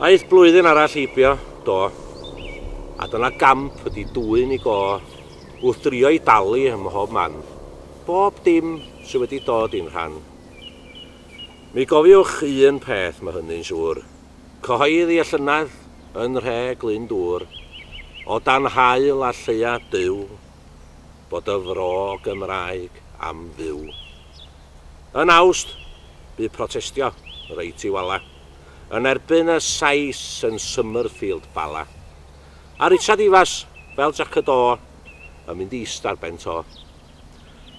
Aeth blwyddyn arall heibio, do, a dyna gamp ydi dwyn i go wrth drio i dalu ym mhob man, bob dim sydd wedi dod i'n rhan. Mi gofiwch un peth mae hynny'n siŵr, cyhoedd i allynydd yn rhe glyn dŵr, o dan hael a lleia dyw, bod y fro Gymraeg am fyw. Yn Awst, bydd protestio reit i wala, yn erbyn y Sais yn Summerfield bala. A Richard Ifas, fel Jack y Do, yn mynd i istar ben to.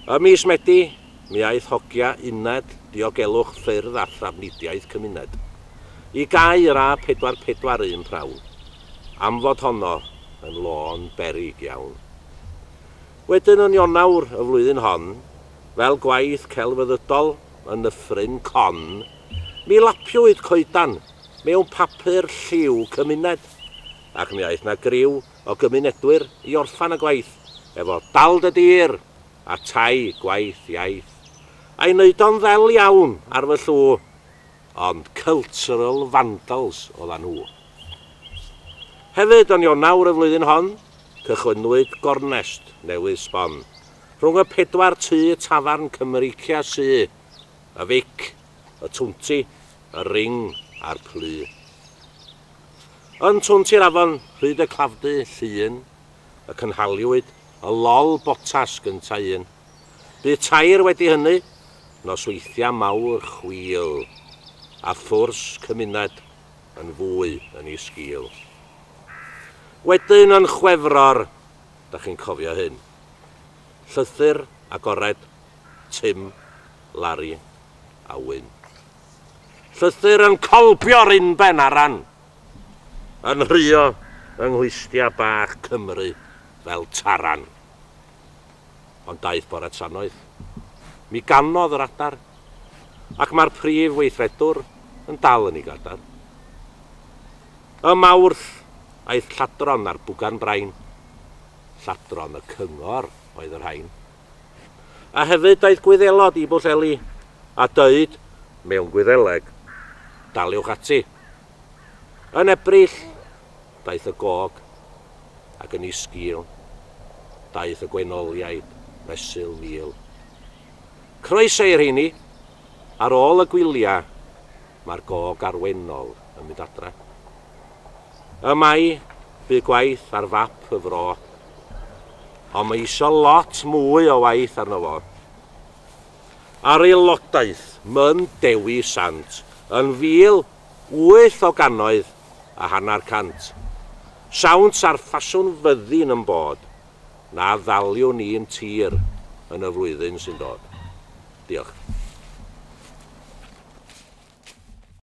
Y mis Medi, mi aeth hogia uned diogelwch ffyrdd a thrafnidiaeth cymuned. I gair a 441 prawn, am fod honno yn lôn berig iawn. Wedyn yn Ionawr y flwyddyn hon, fel gwaith celfyddydol yn Nyffryn Con, mi lapiwyd coedan mewn papur lliw cymuned, ac mi aeth na griw o gymunedwyr i orffan y gwaith, efo dal dy dir a tai gwaith iaith. A'i wneud o'n ddel iawn ar fy llw, ond cultural vandals oeddan nhw. Hefyd yn Ionawr y flwyddyn hon, cychwynnwyd gornest newydd sbon, rhwng y 4 tŷ tafarn Cymreicia sy, y Fic, y Twnti, y Ring a'r Plu. Yn Twnti'r Afon, Rhyd y Clafdu, Llun, y cynhaliwyd y lol botas gynta un. Bydd tair wedi hynny, nosweithia mawr chwil, a ffwrs cymuned yn fwy yn ei sgil. Wedyn yn Chwefror, da chi'n cofio hyn, llythyr agored, Tim, Larry a Wyn. Llythyr yn colbio'r unben aran, yn rhio yng nghlustia bach Cymru fel taran. Ond daeth bore tannoedd, mi ganodd yr adar, ac mae'r prif weithredwr yn dal yn ei gadar. Y Mawrth aeth lladron ar bwgan brain, lladron y cyngor oedd yr rhain. A hefyd daeth Gwyddelod i Bwllheli a dweud mewn Gwyddeleg, daliwch ati. Yn Ebrill, daeth y Gog ac yn ei sgil, daeth y Gwenoliaid fesul fil. Croeso i'r heini, ar ôl y gwylia, mae'r Gog arwennol yn mynd adre. Y Mai, bydd gwaith ar fap y fro, ond mae isio lot mwy o waith arno fo. Ar aelodaeth, Myn Dewi Sant, yn 1,800 o gannoedd a hanner cant. Siawns ar ffasiwn fyddin yn bod, na ddaliwn ni'n tir yn y flwyddyn sy'n dod. Diolch.